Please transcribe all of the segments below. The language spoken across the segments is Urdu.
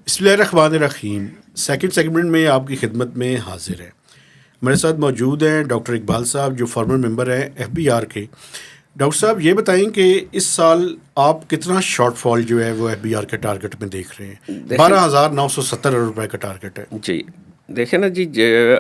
بسم اللہ الرحمن الرحیم. سیکنڈ سیگمنٹ میں آپ کی خدمت میں حاضر ہے. ہمارے ساتھ موجود ہیں ڈاکٹر اقبال صاحب جو فارمر ممبر ہیں FBR کے. ڈاکٹر صاحب یہ بتائیں کہ اس سال آپ کتنا شارٹ فال جو ہے وہ FBR کے ٹارگٹ میں دیکھ رہے ہیں؟ 12,970 روپے کا ٹارگٹ ہے. جی دیکھیں نا جی،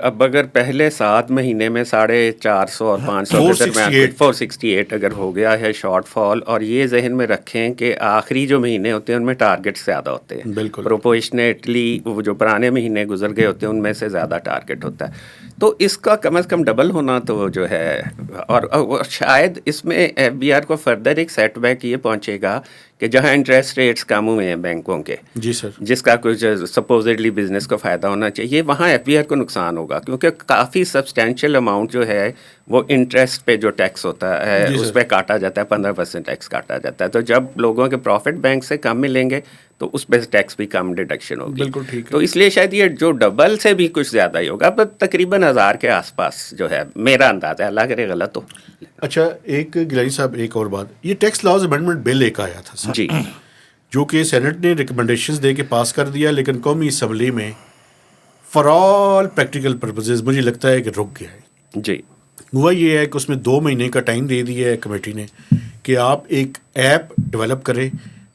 اب اگر پہلے 7 مہینے میں 450 اور 500 کے درمیان 468 اگر ہو گیا ہے شارٹ فال، اور یہ ذہن میں رکھیں کہ آخری جو مہینے ہوتے ہیں ان میں ٹارگٹ زیادہ ہوتے ہیں، بالکل پروپورشنیٹلی وہ جو پرانے مہینے گزر گئے ہوتے ہیں ان میں سے زیادہ ٹارگٹ ہوتا ہے. تو اس کا کم از کم ڈبل ہونا تو جو ہے، اور شاید اس میں FBR کو فردر ایک سیٹ بیک یہ پہنچے گا کہ جہاں انٹرسٹ ریٹس کم ہوئے ہیں بینکوں کے، جی سر، جس کا کچھ سپوزڈلی بزنس کو فائدہ ہونا چاہیے، وہاں FBR کو نقصان ہوگا، کیونکہ کافی سبسٹینشیل اماؤنٹ جو ہے وہ انٹرسٹ پہ جو ٹیکس ہوتا ہے اس پہ کاٹا جاتا ہے، 15% ٹیکس کاٹا جاتا ہے. تو جب لوگوں کے پروفٹ بینک سے کم ملیں گے تو اس پہ ٹیکس بھی کم ڈیڈکشن ہوگی. بالکل ٹھیک ہے. تو اس لیے شاید یہ جو ڈبل سے بھی کچھ زیادہ ہی ہوگا، بس تقریباً 1000 کے آس پاس جو ہے میرا اندازہ ہے، اللہ کرے غلط ہو. اچھا ایک گلانی صاحب ایک اور بات، یہ ٹیکس لاز امینڈمنٹ بل ایک آیا تھا سر، جی جو کہ سینٹ نے ریکمنڈیشنز دے کے پاس کر دیا، لیکن قومی اسمبلی میں فار آل پریکٹیکل پرپزز مجھے لگتا ہے کہ رک گیا ہے. جی ہوا یہ ہے کہ اس میں 2 مہینے کا ٹائم دے دیا ہے کمیٹی نے کہ آپ ایک ایپ ڈیولپ کریں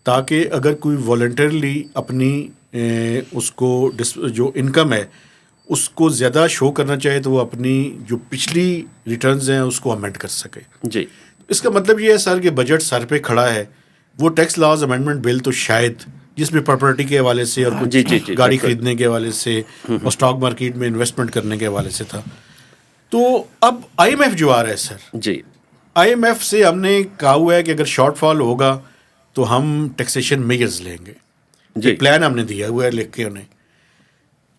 تاکہ اگر کوئی والنٹرلی اپنی اس کو جو انکم ہے اس کو زیادہ شو کرنا چاہے تو وہ اپنی جو پچھلی ریٹرنز ہیں اس کو امینڈ کر سکے. جی اس کا مطلب یہ ہے سر کہ بجٹ سر پہ کھڑا ہے. وہ ٹیکس لاز امینڈمنٹ بل تو شاید جس میں پراپرٹی کے حوالے سے اور کچھ گاڑی خریدنے کے حوالے سے اور اسٹاک مارکیٹ میں انویسٹمنٹ کرنے کے حوالے سے تھا. تو اب IMF جو آ رہا ہے سر، جی IMF سے ہم نے کہا ہوا ہے کہ اگر شارٹ فال ہوگا تو ہم ٹیکسیشن میجرز لیں گے. جی پلان ہم نے دیا ہوا ہے لکھ کے انہیں.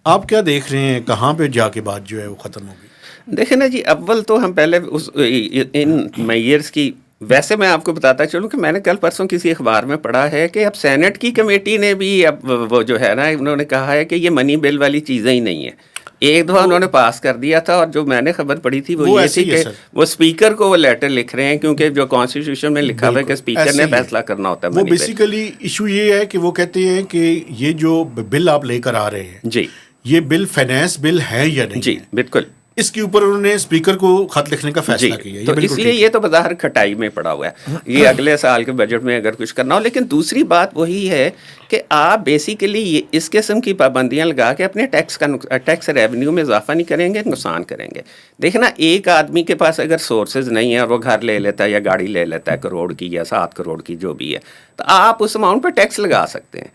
آپ کیا دیکھ رہے ہیں کہاں پہ جا کے بات جو ہے وہ ختم ہوگی؟ دیکھیں نا جی، اول تو ہم پہلے ان میئرس کی، ویسے میں آپ کو بتاتا چلوں کہ میں نے کل پرسوں کسی اخبار میں پڑھا ہے کہ اب سینٹ کی کمیٹی نے بھی اب وہ جو ہے نا انہوں نے کہا ہے کہ یہ منی بل والی چیزیں ہی نہیں ہیں. ایک دفعہ انہوں نے پاس کر دیا تھا، اور جو میں نے خبر پڑھی تھی وہ یہ تھی کہ وہ اسپیکر کو وہ لیٹر لکھ رہے ہیں، کیونکہ جو کانسٹیٹیوشن میں لکھا ہوا ہے کہ اسپیکر نے فیصلہ کرنا ہوتا ہے. وہ بیسیکلی ایشو یہ ہے کہ وہ کہتے ہیں کہ یہ جو بل آپ لے کر آ رہے ہیں جی یہ بل فائنینس بل ہے یا نہیں. جی بالکل، اس کے اوپر انہوں نے اسپیکر کو خط لکھنے کا فیصلہ کیا. تو اس لیے یہ تو بظاہر کھٹائی میں پڑا ہوا ہے، یہ اگلے سال کے بجٹ میں اگر کچھ کرنا ہو. لیکن دوسری بات وہی ہے کہ آپ بیسیکلی اس قسم کی پابندیاں لگا کے اپنے ٹیکس ریونیو میں اضافہ نہیں کریں گے، نقصان کریں گے. دیکھنا ایک آدمی کے پاس اگر سورسز نہیں ہے اور وہ گھر لے لیتا ہے یا گاڑی لے لیتا ہے کروڑ کی یا 7 کروڑ کی جو بھی ہے، تو آپ اس اماؤنٹ پہ ٹیکس لگا سکتے ہیں.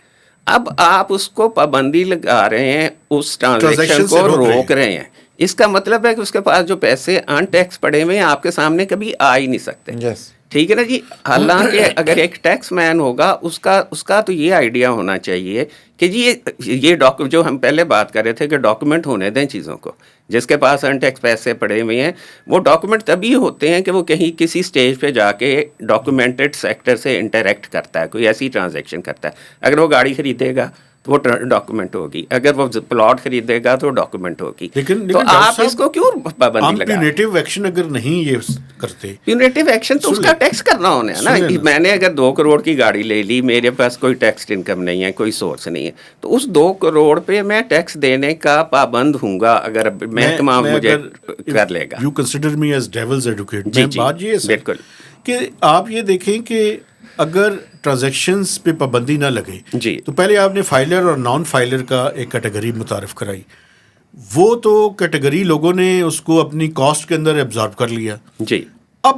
اب آپ اس کو پابندی لگا رہے ہیں، اس ٹرانزیکشن کو روک رہے ہیں. اس کا مطلب ہے کہ اس کے پاس جو پیسے ان ٹیکس پڑے ہوئے ہیں آپ کے سامنے کبھی آ ہی نہیں سکتے. ٹھیک ہے نا جی. حالانکہ اگر ایک ٹیکس مین ہوگا اس کا تو یہ آئیڈیا ہونا چاہیے کہ جی یہ جو ہم پہلے بات کر رہے تھے کہ ڈاکومنٹ ہونے دیں چیزوں کو. جس کے پاس ان ٹیکس پیسے پڑے ہوئے ہیں وہ ڈاکومنٹ تبھی ہوتے ہیں کہ وہ کہیں کسی سٹیج پہ جا کے ڈاکومنٹڈ سیکٹر سے انٹریکٹ کرتا ہے، کوئی ایسی ٹرانزیکشن کرتا ہے. اگر وہ گاڑی خریدے گا تو وہ ڈاکومنٹ ہوگی، اگر وہ پلاٹ خریدے گا تو ڈاکومنٹ ہوگی. تو آپ اس کو کیوں پابندی لگا؟ پیونیٹیو ایکشن اگر نہیں یہ کرتے، پیونیٹیو ایکشن تو اس کا ٹیکس کرنا ہونا ہے نا. میں نے اگر 2 کروڑ کی گاڑی لے لی، میرے پاس کوئی ٹیکس انکم نہیں ہے، کوئی سورس نہیں ہے، تو اس 2 کروڑ پہ میں ٹیکس دینے کا پابند ہوں گا اگر محکمہ مجھے کر لے گا. You consider me as devil's advocate. بات یہ ہے بالکل کہ آپ یہ دیکھیں کہ اگر ٹرانزیکشنز پہ پابندی نہ لگے جی تو پہلے آپ نے فائلر اور نان فائلر کا ایک کیٹیگری متعارف کرائی. وہ تو کیٹیگری لوگوں نے اس کو اپنی کاسٹ کے اندر ایبزارب کر لیا. جی اب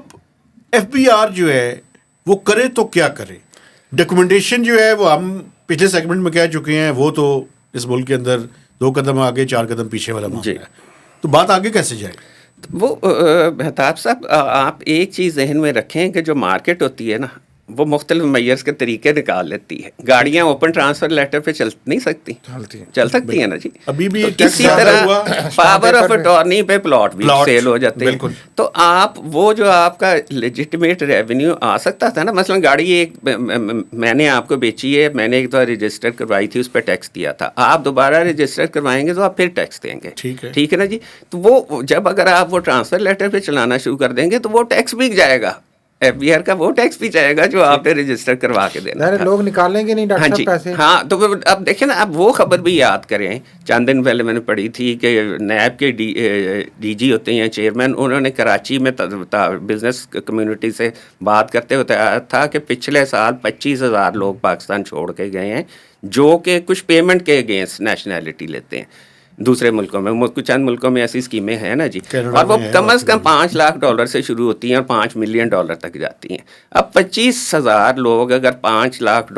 FBR جو ہے وہ کرے تو کیا کرے؟ ڈاکومنٹیشن جو ہے وہ ہم پچھلے سیگمنٹ میں کہہ چکے ہیں، وہ تو اس ملک کے اندر 2 قدم آگے 4 قدم پیچھے والا معاملہ ہے. تو بات آگے کیسے جائے؟ وہ مہتاب صاحب آپ ایک چیز ذہن میں رکھیں کہ جو مارکیٹ ہوتی ہے نا وہ مختلف میئرس کے طریقے نکال لیتی ہے. گاڑیاں اوپن ٹرانسفر لیٹر پہ چل نہیں سکتی، چل سکتی ہیں نا جی. ابھی بھی اسی طرح پاور آف اٹارنی پہ پلاٹ بھی سیل ہو جاتے ہیں. تو آپ وہ جو آپ کا لیجٹمیٹ ریونیو آ سکتا تھا نا، مثلا گاڑی ایک میں نے آپ کو بیچی ہے، میں نے ایک دفعہ رجسٹر کروائی تھی، اس پہ ٹیکس دیا تھا. آپ دوبارہ رجسٹر کروائیں گے تو آپ پھر ٹیکس دیں گے. ٹھیک ہے نا جی. تو وہ جب اگر آپ وہ ٹرانسفر لیٹر پہ چلانا شروع کر دیں گے تو وہ ٹیکس بک جائے گا. FBR کا وہ ٹیکس بھی جائے گا جو آپ نے رجسٹر کروا کے دینا تھا. لوگ نکالیں گے نہیں ڈاکٹر صاحب پیسے. ہاں تو اب دیکھیں نا, اب وہ خبر بھی یاد کریں, چند دن پہلے میں نے پڑھی تھی کہ نیب کے ڈی جی ہوتے ہیں چیئرمین, انہوں نے کراچی میں بزنس کمیونٹی سے بات کرتے ہوتے آیا تھا کہ پچھلے سال 25,000 لوگ پاکستان چھوڑ کے گئے ہیں جو کہ کچھ پیمنٹ کے اگینسٹ نیشنلٹی لیتے ہیں دوسرے ملکوں میں. کچھ چند ملکوں میں ایسی اسکیمیں ہیں نا جی, اور وہ کم از کم $5 لاکھ سے شروع ہوتی ہیں اور $5 ملین تک جاتی ہیں. اب 25,000 لوگ اگر $5 لاکھ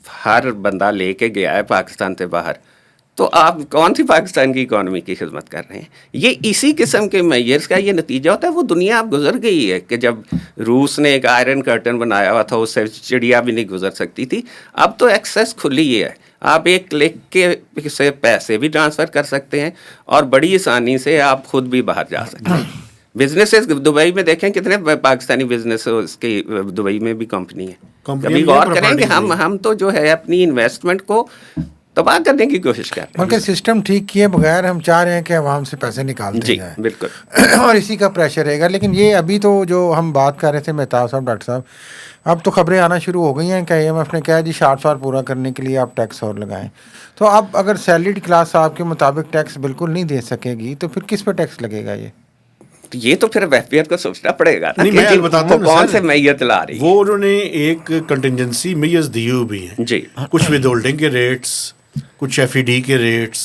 ہر بندہ لے کے گیا ہے پاکستان سے باہر, تو آپ کون سی پاکستان کی اکانومی کی خدمت کر رہے ہیں؟ یہ اسی قسم کے میئرس کا یہ نتیجہ ہوتا ہے. وہ دنیا اب گزر گئی ہے کہ جب روس نے ایک آئرن کرٹن بنایا ہوا تھا, اس سے چڑیا بھی نہیں گزر سکتی تھی. اب تو ایکسیس کھلی ہے, آپ ایک کلک کے سے پیسے بھی ٹرانسفر کر سکتے ہیں اور بڑی آسانی سے آپ خود بھی باہر جا سکتے ہیں. بزنسز دبئی میں دیکھیں کتنے پاکستانی بزنس کی دبئی میں بھی کمپنی ہے. کبھی غور کریں کہ ہم تو جو ہے اپنی انویسٹمنٹ کو تباہ کرنے کی کوشش کر رہے ہیں. بلکہ سسٹم ٹھیک کیے بغیر ہم چاہ رہے ہیں کہ عوام سے پیسے نکالتے جائیں. بالکل, اور اسی کا پریشر رہے گا. لیکن یہ ابھی تو جو ہم بات کر رہے تھے مہتاب صاحب, ڈاکٹر صاحب, اب تو خبریں آنا شروع ہو گئی ہیں کہ IMF نے کہا جی شارٹ فال پورا کرنے کے لیے آپ ٹیکس اور لگائیں. تو اب اگر سیلریڈ کلاس آپ کے مطابق ٹیکس بالکل نہیں دے سکے گی تو پھر کس پہ ٹیکس لگے گا؟ یہ تو پھر FBR کو سوچنا پڑے گا نہیں, میں بتاتا ہوں کون سے میت لا رہی وہ انہوں نے ایک کنٹینجنسی میئرز دیے ہوئے بھی ہیں جی, کچھ ود ہولڈنگ کے ریٹس, کچھ FED کے ریٹس,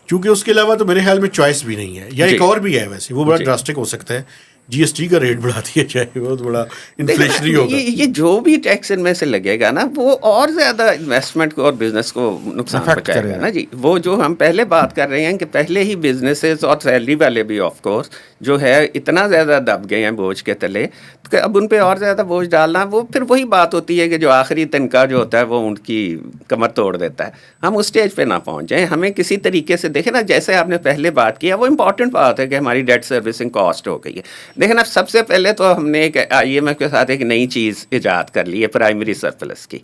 کیونکہ اس کے علاوہ تو میرے خیال میں چوائس بھی نہیں ہے. یا ایک اور بھی ہے ویسے, وہ بڑا ڈراسٹک ہو سکتا ہے, GST کا ریٹ بڑھا دیا جائے, بہت بڑا انفلیشنری ہوگا. یہ جو بھی ٹیکس ان میں سے لگے گا نا, وہ اور زیادہ انویسٹمنٹ کو اور بزنس کو نقصان پہنچائے گا نا جی. وہ جو ہم پہلے بات کر رہے ہیں کہ پہلے ہی بزنسز اور سیلری والے بھی آف کورس جو ہے اتنا زیادہ دب گئے ہیں بوجھ کے تلے کہ اب ان پہ اور زیادہ بوجھ ڈالنا, وہ پھر وہی بات ہوتی ہے کہ جو آخری تنخواہ جو ہوتا ہے وہ ان کی کمر توڑ دیتا ہے. ہم اس اسٹیج پہ نہ پہنچ جائیں. ہمیں کسی طریقے سے دیکھیں نا, جیسے آپ نے پہلے بات کیا, وہ امپورٹنٹ بات ہے کہ ہماری ڈیٹ سروسنگ کاسٹ ہو گئی ہے. دیکھیں نا, سب سے پہلے تو ہم نے ایک IMF کے ساتھ ایک نئی چیز ایجاد کر لی ہے, پرائمری سرپلس کی.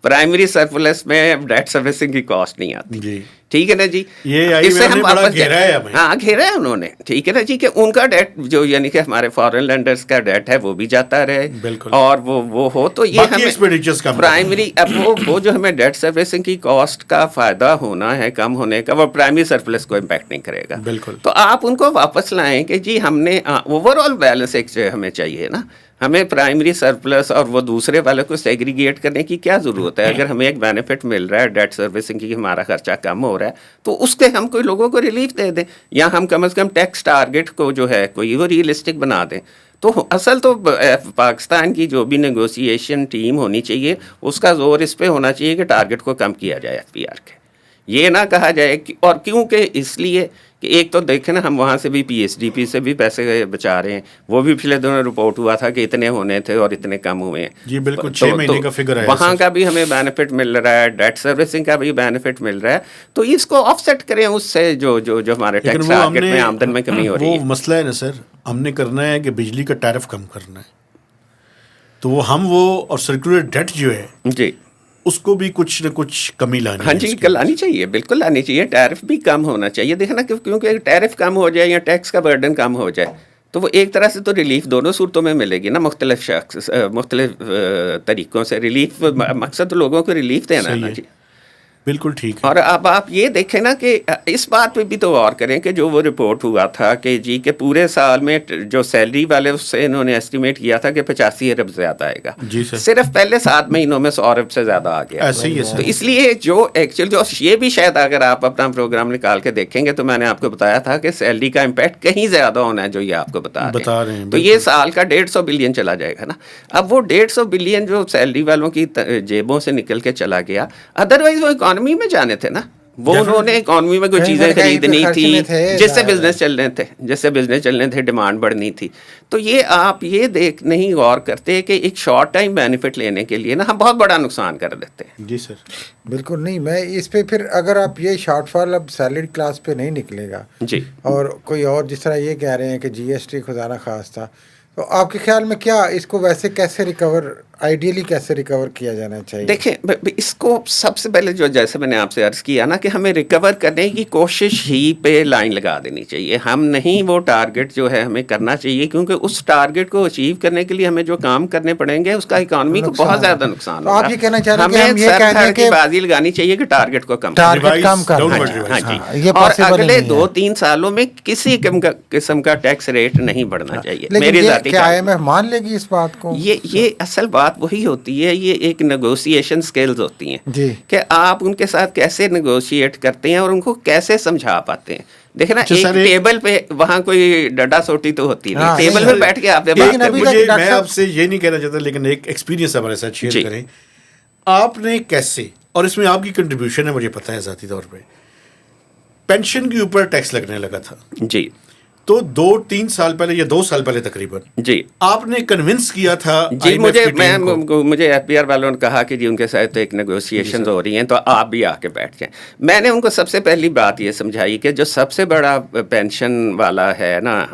پرائمری سرپلس میں ڈیٹ سروسنگ کی کاسٹ نہیں آتی جی. ٹھیک ہے نا جی, اس سے ہم واپس گھیرا ہے انہوں نے. ٹھیک ہے نا جی, کہ ان کا ڈیٹ جو یعنی کہ ہمارے فارن لینڈرز کا ڈیٹ ہے وہ بھی جاتا رہے اور وہ ہو, تو یہ ہمیں پرائمری اب وہ جو ہمیں ڈیٹ سروسنگ کی کاسٹ کا فائدہ ہونا ہے کم ہونے کا, وہ پرائمری سرپلس کو امپیکٹ نہیں کرے گا. تو آپ ان کو واپس لائیں کہ جی ہم نے اوور آل بیلنس ایک ہمیں چاہیے نا. ہمیں پرائمری سرپلس اور وہ دوسرے والے کو سیگریگیٹ کرنے کی کیا ضرورت ہے؟ اگر ہمیں ایک بینیفٹ مل رہا ہے ڈیٹ سروسنگ کی, ہمارا خرچہ کم ہو رہا ہے, تو اس کے ہم کوئی لوگوں کو ریلیف دے دیں, یا ہم کم از کم ٹیکس ٹارگٹ کو جو ہے کوئی وہ ریئلسٹک بنا دیں. تو اصل تو پاکستان کی جو بھی نیگوسیشن ٹیم ہونی چاہیے, اس کا زور اس پہ ہونا چاہیے کہ ٹارگٹ کو کم کیا جائے FBR کے. یہ نہ کہا جائے اور کیونکہ اس لیے کہ ایک تو دیکھیں نا, ہم وہاں سے بھی PSDP سے بھی پیسے بچا رہے ہیں, وہ بھی پچھلے دنوں رپورٹ ہوا تھا کہ اتنے ہونے تھے اور اتنے کم ہوئے ہیں. جی بالکل, 6 مہینے کا فگر ہے, وہاں کا بھی ہمیں بینیفٹ مل رہا ہے, ڈیٹ سروسنگ کا بھی بینیفٹ مل رہا ہے. تو اس کو آف سیٹ کریں اس سے جو ہمارے ٹیکس ٹارگٹ میں آمدن میں کمی ہو رہی ہے. وہ مسئلہ ہے نا سر, ہم نے کرنا ہے کہ بجلی کا ٹیرف کم کرنا ہے, تو وہ ہم اور سرکولر ڈیٹ جو ہے جی اس کو بھی کچھ نہ کچھ کمی لانی. ہاں جی, لانی چاہیے, بالکل لانی چاہیے. ٹیرف بھی کم ہونا چاہیے. دیکھنا کیونکہ ٹیرف کم ہو جائے یا ٹیکس کا برڈن کم ہو جائے تو وہ ایک طرح سے تو ریلیف دونوں صورتوں میں ملے گی نا, مختلف طریقوں سے ریلیف. مقصد تو لوگوں کو ریلیف دینا نا جی. بالکل ٹھیک ہے. اور اب آپ یہ دیکھیں نا کہ اس بات پہ بھی تو غور کریں کہ جو وہ رپورٹ ہوا تھا کہ جی کہ پورے سال میں جو سیلری والے اس سے انہوں نے ایسٹیمیٹ کیا تھا کہ 85 ارب زیادہ آئے گا. جی سر, صرف پہلے 7 مہینوں میں 100 ارب سے زیادہ آ گیا. ایسے ہی ہے. تو اس لیے جو ایکچوئل جو یہ بھی شاید اگر آپ اپنا پروگرام نکال کے دیکھیں گے تو میں نے آپ کو بتایا تھا کہ سیلری کا امپیکٹ کہیں زیادہ ہونا ہے جو یہ آپ کو بتا رہے ہیں. تو یہ سال کا 150 بلین چلا جائے گا نا. اب وہ 150 بلین جو سیلری والوں کی جیبوں سے نکل کے چلا گیا, ادروائز وہ اکانومی میں جانے تھے نا, وہ انہوں نے اکانومی میں کوئی چیزیں خریدنی تھی جس سے بزنس چلنے تھے, ڈیمانڈ بڑھنی تھی. تو یہ آپ یہ نہیں غور کرتے کہ ایک شارٹ ٹائم بینیفٹ لینے کے لیے نا ہم بہت بڑا نقصان کر دیتے ہیں. جی سر بالکل نہیں. میں اس پہ پھر اگر آپ یہ شارٹ فال اب سیلری کلاس پہ نہیں نکلے گا جی, اور کوئی اور جس طرح یہ کہہ رہے ہیں کہ GST خزانہ خاص تھا, تو آپ کے خیال میں کیا اس کو ویسے کیسے ریکور آئیڈیلی کیسے ریکور کیا جانا چاہیے؟ دیکھیں اس کو سب سے پہلے جو جیسے میں نے آپ سے عرض کیا نا کہ ہمیں ریکور کرنے کی کوشش ہی پہ لائن لگا دینی چاہیے. ہم نہیں وہ ٹارگٹ جو ہے ہمیں کرنا چاہیے, کیونکہ اس ٹارگٹ کو اچیو کرنے کے لیے ہمیں جو کام کرنے پڑیں گے اس کا اکانومی کو بہت زیادہ نقصان ہوگا. آپ یہ کہنا چاہ رہے ہیں کہ ہمیں ہم یہ کہہ دیں کہ بازی لگانی چاہیے کہ ٹارگٹ کو کم کریں. ہاں جی, اور اگلے 2-3 سالوں میں کسی قسم کا ٹیکس ریٹ نہیں بڑھنا چاہیے. میری ذاتی کیا آئی ایم ایف مان لے گی اس بات کو؟ یہ اصل بات وہی ہوتی ہے, یہ ایک نیگوسیشن سکلز ہوتی ہیں جی کہ آپ ان کے ساتھ کیسے نیگوشیٹ کرتے ہیں اور ان کو کیسے سمجھا پاتے ہیں. دیکھیں نا ایک ٹیبل پہ وہاں کوئی ڈڈا سوٹی تو ہوتی نہیں, ٹیبل پہ بیٹھ کے آپ نے بات کرنی. میں آپ سے یہ نہیں کہنا چاہتا, لیکن ایک ایکسپیرینس ہمارے ساتھ شیئر کریں. آپ نے کیسے, اور اس میں آپ کی کنٹریبیوشن ہے مجھے پتہ ہے ذاتی طور پہ, پینشن کے اوپر ٹیکس لگنے لگا تھا جی, تو 2-3 سال پہلے یا 2 سال پہلے تقریباً جی آپ نے کنونس کیا تھا جی مجھے ایف بی آر والوں نے کہا کہ جی ان کے ساتھ ایک نیگوسیشنز ہو رہی ہیں تو آپ بھی آ کے بیٹھ جائیں. میں نے ان کو سب سے پہلی بات یہ سمجھائی کہ جو سب سے بڑا پینشن والا ہے نا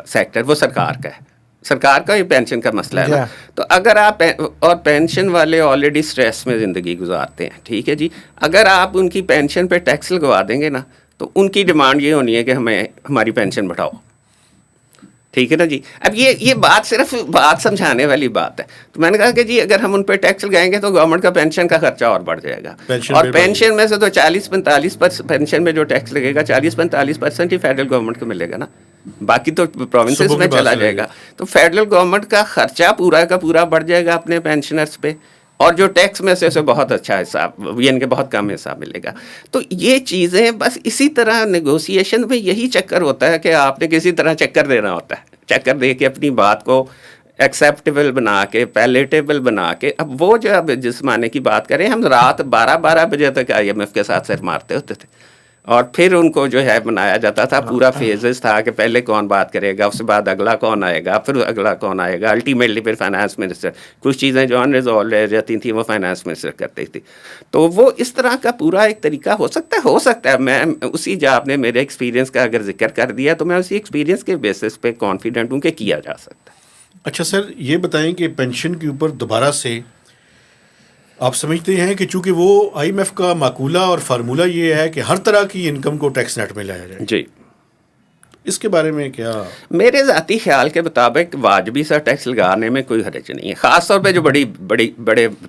سیکٹر, وہ سرکار کا ہے. سرکار کا ہی پینشن کا مسئلہ ہے نا. تو اگر آپ, اور پینشن والے آلریڈی سٹریس میں زندگی گزارتے ہیں, ٹھیک ہے جی, اگر آپ ان کی پینشن پہ ٹیکس لگوا دیں گے نا تو ان کی ڈیمانڈ یہ ہونی ہے کہ ہمیں ہماری پینشن بڑھاؤ. ٹھیک ہے نا جی. اب یہ بات صرف بات سمجھانے والی بات ہے. تو میں نے کہا کہ جی اگر ہم ان پہ ٹیکس لگائیں گے تو گورنمنٹ کا پینشن کا خرچہ اور بڑھ جائے گا, اور پینشن میں سے تو 40-45% پینشن میں جو ٹیکس لگے گا 40-45% ہی فیڈرل گورنمنٹ کو ملے گا نا, باقی تو پروونسز میں چلا جائے گا. تو فیڈرل گورنمنٹ کا خرچہ پورا کا پورا بڑھ جائے گا اپنے پینشنرز پہ, اور جو ٹیکس میں سے بہت اچھا حصہ, یعنی کہ بہت کم حصہ ملے گا. تو یہ چیزیں بس اسی طرح نیگوسیشن میں یہی چکر ہوتا ہے کہ آپ نے کسی طرح چکر دینا ہوتا ہے, چکر دے کے اپنی بات کو ایکسیپٹیبل بنا کے, پیلیٹیبل بنا کے. اب وہ جو اب جس معنی کی بات کریں, ہم رات 12 بجے تک آئی ایم ایف کے ساتھ سر مارتے ہوتے تھے, اور پھر ان کو جو ہے بنایا جاتا تھا, پورا فیزز تھا کہ پہلے کون بات کرے گا, اس کے بعد اگلا کون آئے گا, پھر اگلا کون آئے گا. الٹیمیٹلی پھر فائنانس منسٹر, کچھ چیزیں جو انریزالو رہ جاتی تھیں وہ فائنانس منسٹر کرتے تھے. تو وہ اس طرح کا پورا ایک طریقہ ہو سکتا ہے. میں اسی جو آپ نے میرے ایکسپیرینس کا اگر ذکر کر دیا تو میں اسی ایکسپیرینس کے بیسس پہ کانفیڈنٹ ہوں کہ کیا جا سکتا ہے. اچھا سر, یہ بتائیں کہ پینشن کے اوپر دوبارہ سے آپ سمجھتے ہیں کہ چونکہ وہ آئی ایم ایف کا معقولہ اور فارمولہ یہ ہے کہ ہر طرح کی انکم کو ٹیکس نیٹ میں لایا جائے, جی اس کے بارے میں کیا؟ میرے ذاتی خیال کے مطابق واجبی سا ٹیکس لگانے میں کوئی حرج نہیں ہے, خاص طور پہ جو بڑے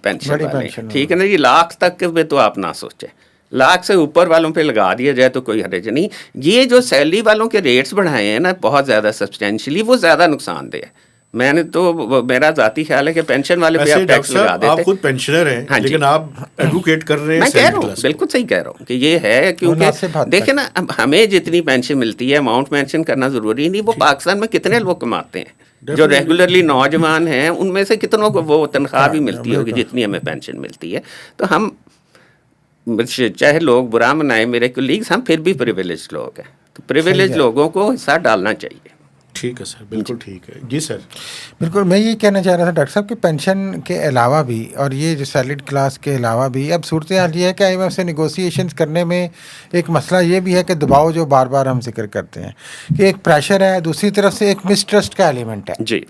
پینشن والے ہیں. ٹھیک ہے نا جی, لاکھ تک پہ تو آپ نہ سوچیں, لاکھ سے اوپر والوں پہ لگا دیا جائے تو کوئی حرج نہیں. یہ جو سیلری والوں کے ریٹس بڑھائے ہیں نا بہت زیادہ سبسٹینشلی, وہ زیادہ نقصان دہ ہے. میں نے تو میرا ذاتی خیال ہے کہ پینشن والے پہ آپ ٹیکس لگا دیتے. آپ خود پینشنر ہیں لیکن آپ ایڈوکیٹ کر رہے ہیں. میں کہہ رہا ہوں, بالکل صحیح کہہ رہا ہوں کہ یہ ہے, کیونکہ دیکھیں نا ہمیں جتنی پینشن ملتی ہے, اماؤنٹ مینشن کرنا ضروری نہیں, وہ پاکستان میں کتنے لوگ کماتے ہیں جو ریگولرلی نوجوان ہیں, ان میں سے کتنوں کو وہ تنخواہ بھی ملتی ہوگی جتنی ہمیں پینشن ملتی ہے. تو ہم چاہے لوگ برا منائیں میرے کولیگز, ہم پھر بھی پریویلیج لوگ ہیں, تو پریویلیج لوگوں کو حصہ ڈالنا چاہیے. ٹھیک ہے سر, بالکل ٹھیک ہے. جی سر. بالکل, میں یہ کہنا چاہ رہا تھا ڈاکٹر صاحب کہ پینشن کے علاوہ بھی, اور یہ جو سیلریڈ کلاس کے علاوہ بھی, اب صورتحال یہ ہے کہ آئی ایم ایف سے نیگوسیشنز کرنے میں ایک مسئلہ یہ بھی ہے کہ دباؤ جو بار بار ہم ذکر کرتے ہیں کہ ایک پریشر ہے, دوسری طرف سے ایک مسٹرسٹ کا ایلیمنٹ ہے. جی,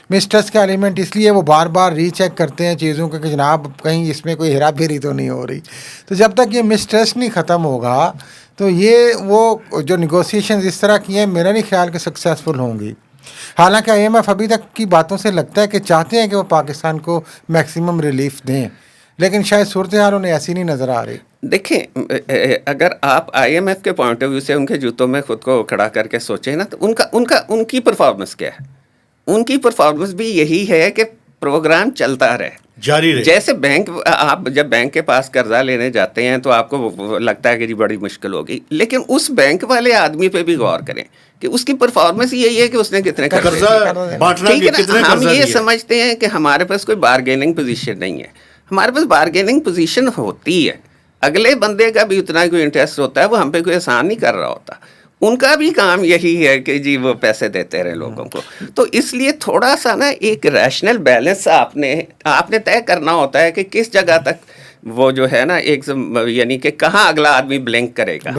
مسٹرسٹ کا ایلیمنٹ اس لیے وہ بار بار ری چیک کرتے ہیں چیزوں کو کہ جناب کہیں اس میں کوئی ہیرا پھیری تو نہیں ہو رہی. تو جب تک یہ مسٹرسٹ نہیں ختم ہوگا تو یہ وہ جو نیگوسیشنز اس طرح کی ہیں, میرا نہیں خیال کہ سکسیزفل ہوں گی. حالانکہ آئی ایم ایف ابھی تک کی باتوں سے لگتا ہے کہ چاہتے ہیں کہ وہ پاکستان کو میکسیمم ریلیف دیں, لیکن شاید صورتحال انہیں ایسی نہیں نظر آ رہی. دیکھیں, اگر آپ آئی ایم ایف کے پوائنٹ آف ویو سے ان کے جوتوں میں خود کو کھڑا کر کے سوچیں نا, تو ان کی پرفارمنس کیا ہے؟ ان کی پرفارمنس بھی یہی ہے کہ پروگرام چلتا رہے, جاری رہے. جیسے بینک, آپ جب بینک کے پاس قرضہ لینے جاتے ہیں تو آپ کو لگتا ہے کہ جی بڑی مشکل ہوگی, لیکن اس بینک والے آدمی پہ بھی غور کریں کہ اس کی پرفارمنس یہی ہے کہ اس نے کتنے قرضہ بانٹنا, ہم یہ سمجھتے ہیں کہ ہمارے پاس کوئی بارگیننگ پوزیشن نہیں ہے. ہمارے پاس بارگیننگ پوزیشن ہوتی ہے, اگلے بندے کا بھی اتنا کوئی انٹرسٹ ہوتا ہے, وہ ہم پہ کوئی احسان نہیں کر رہا ہوتا, ان کا بھی کام یہی ہے کہ جی وہ پیسے دیتے رہے لوگوں کو. تو اس لیے تھوڑا سا نا ایک ریشنل بیلنس آپ نے طے کرنا ہوتا ہے کہ کس جگہ تک وہ جو ہے نا ایک یعنی کہ کہاں اگلا آدمی بلنک کرے گا.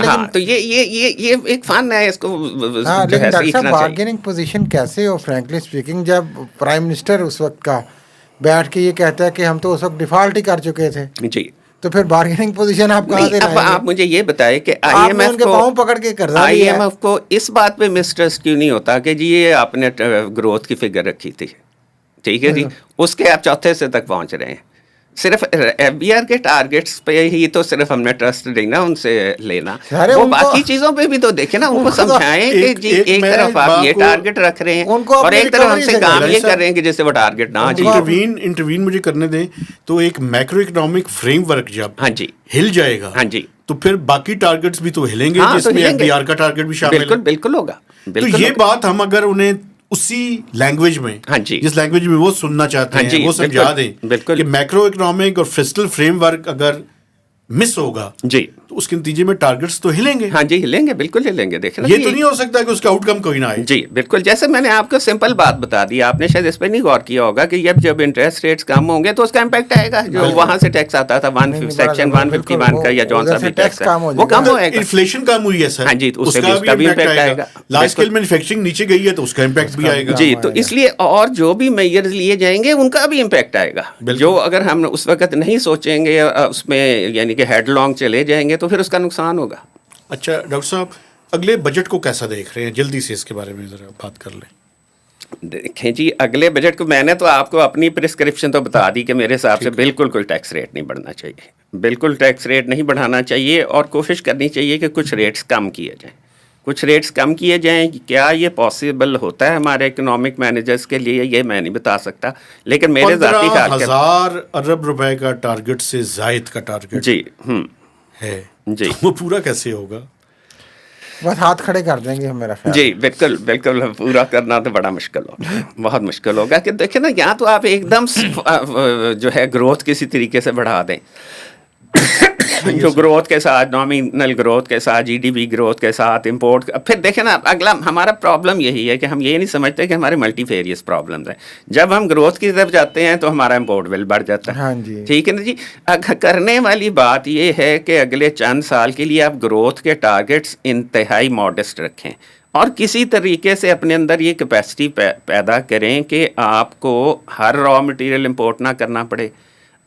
ہاں تو یہ ایک فن ہے, اس کو جو ہے ڈاکٹر صاحب سیکھنا چاہیے. بارگیننگ پوزیشن کیسے ہو فرینکلی اسپیکنگ, جب پرائم منسٹر اس وقت کا بیٹھ کے یہ کہتا ہے کہ ہم تو اس وقت ڈیفالٹ ہی کر چکے تھے, جی تو پھر بارگیننگ پوزیشن آپ کہاں سے لائیں گے؟ آپ مجھے یہ بتائیں کہ پاؤں پکڑ کے قرضہ آئی ایم ایف کو اس بات پہ مسٹرسٹ کیوں نہیں ہوتا کہ جی یہ آپ نے گروتھ کی فگر رکھی تھی, ٹھیک ہے جی, اس کے آپ چوتھے سے تک پہنچ رہے ہیں. صرف ایف بی آر کے ٹارگیٹس پہ ہی تو صرف ہم نے ٹرسٹ دینا ان سے لینا, وہ باقی چیزوں پہ بھی تو دیکھیں نا, ان کو سمجھائیں کہ جی ایک طرف آپ یہ ٹارگیٹ رکھ رہے ہیں اور ایک طرف ہم سے کام یہ کر رہے ہیں کہ جیسے وہ ٹارگیٹ نہ انٹروین مجھے کرنے دیں. تو ایک میکرو اکنامک فریم ورک جب ہاں جی ہل جائے گا, ہاں جی, تو پھر باقی ٹارگیٹس بھی تو ہلیں گے, جس میں ایف بی آر کا ٹارگیٹ بھی شامل ہے. بالکل بالکل ہوگا. تو یہ بات ہم اگر انہیں اسی لینگویج میں, جس لینگویج میں وہ سننا چاہتے ہیں, وہ سمجھا دیں کہ میکرو اکنامک اور فسکل فریم ورک اگر مس ہوگا جی تو اس کے نتیجے میں ٹارگیٹس تو ہلیں گے. ہاں جی ہلیں گے, بالکل ہلیں گے. دیکھیں یہ تو نہیں ہو سکتا کہ اس کا آؤٹ کم کوئی نہ آئے. جی بالکل, جیسے میں نے آپ کو سمپل بات بتا دی, آپ نے شاید اس پہ نہیں غور کیا ہوگا کہ جب انٹرسٹ ریٹس کم ہوں گے تو اس کا امپیکٹ آئے گا. جو وہاں سے ٹیکس آتا تھا سیکشن 151 کا یا جون سا بھی ٹیکس ہے وہ کم ہوئے گا. انفلیشن کم ہوئی ہے سر, ہاں جی, اس کا بھی امپیکٹ آئے گا. لارج اسکیل مینوفیکچرنگ نیچے گئی ہے تو اس کا امپیکٹ بھی آئے گا. جی, تو اس لیے اور جو بھی میئرز لیے جائیں گے ان کا بھی امپیکٹ آئے گا. جو اگر ہم اس وقت نہیں سوچیں گے اس میں یعنی کہ ہیڈ لانگ چلے جائیں گے تو پھر اس کا نقصان ہوگا. اچھا ڈاکٹر صاحب, اگلے بجٹ کو کیسا دیکھ رہے ہیں؟ جلدی سے اس کے بارے میں ذرا بات کر لیں. دیکھیں جی, اگلے بجٹ کو میں نے تو آپ کو اپنی پرسکرپشن تو بتا دی کہ میرے حساب سے بالکل کوئی ٹیکس ریٹ نہیں بڑھنا چاہیے, بالکل ٹیکس ریٹ نہیں بڑھانا چاہیے, اور کوشش کرنی چاہیے کہ کچھ ریٹس کم کیے جائیں. کچھ ریٹس کم کیے جائیں. کیا یہ پاسبل ہوتا ہے ہمارے اکنامک مینیجرز کے لیے, یہ میں نہیں بتا سکتا, لیکن میرے ذاتی خیال 15,000 ارب روپے کا ٹارگیٹ سے زائد کا ٹارگیٹ جی ہے جی, وہ پورا کیسے ہوگا؟ بس ہاتھ کھڑے کر دیں گے میرا خیال. جی بالکل بالکل, پورا کرنا تو بڑا مشکل ہوگا, بہت مشکل ہوگا. کہ دیکھیں نا, یا تو آپ ایک دم جو ہے گروتھ کسی طریقے سے بڑھا دیں, جو گروتھ کے ساتھ, نامینل گروتھ کے ساتھ, جی ڈی پی گروتھ کے ساتھ امپورٹ. پھر دیکھیں نا, اگلا ہمارا پرابلم یہی ہے کہ ہم یہ نہیں سمجھتے کہ ہمارے ملٹی فیریس پرابلمز ہیں. جب ہم گروتھ کی طرف جاتے ہیں تو ہمارا امپورٹ بل بڑھ جاتا ہے. ہاں جی, ٹھیک ہے نا جی. کرنے والی بات یہ ہے کہ اگلے چند سال کے لیے آپ گروتھ کے ٹارگیٹس انتہائی ماڈسٹ رکھیں, اور کسی طریقے سے اپنے اندر یہ کیپیسٹی پیدا کریں کہ آپ کو ہر را مٹیریل امپورٹ نہ کرنا پڑے.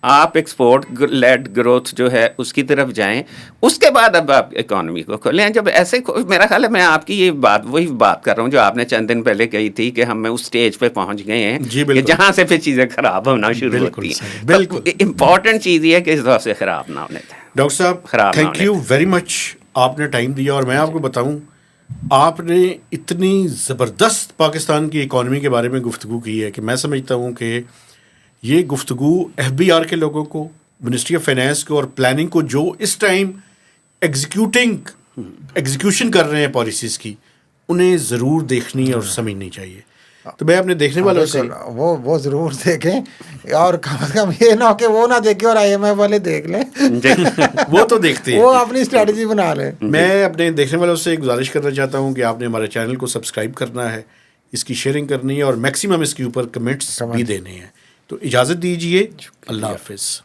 آپ ایکسپورٹ لیڈ گروتھ جو ہے اس کی طرف جائیں. اس کے بعد اب آپ اکانومی کو کھولیں. جب ایسے میرا خیال ہے میں آپ کی یہ بات وہی بات کر رہا ہوں جو آپ نے چند دن پہلے کہی تھی کہ ہم اس سٹیج پہ پہنچ گئے ہیں کہ جہاں سے پھر چیزیں خراب ہونا شروع ہوتی ہیں. بالکل امپورٹنٹ چیز یہ ہے کہ اس طرح سے خراب نہ ہونے دیں. ڈاکٹر صاحب تھینک یو ویری مچ, آپ نے ٹائم دیا. اور میں آپ کو بتاؤں, آپ نے اتنی زبردست پاکستان کی اکانومی کے بارے میں گفتگو کی ہے کہ میں سمجھتا ہوں کہ یہ گفتگو ایف بی آر کے لوگوں کو, منسٹری آف فائنانس کو اور پلاننگ کو, جو اس ٹائم ایگزیکیوشن کر رہے ہیں پالیسیز کی, انہیں ضرور دیکھنی اور سمجھنی چاہیے. تو میں اپنے دیکھنے والوں سے وہ ضرور دیکھیں, اور کم از کم یہ نہ ہو کہ وہ نہ دیکھیں اور آئی ایم ایف والے دیکھ لیں. وہ تو دیکھتے ہیں, وہ اپنی اسٹریٹجی بنا لیں. میں اپنے دیکھنے والوں سے گزارش کرنا چاہتا ہوں کہ آپ نے ہمارے چینل کو سبسکرائب کرنا ہے, اس کی شیئرنگ کرنی ہے, اور میکسیمم اس کے اوپر کمنٹس بھی دینے ہیں. تو اجازت دیجیے, اللہ حافظ.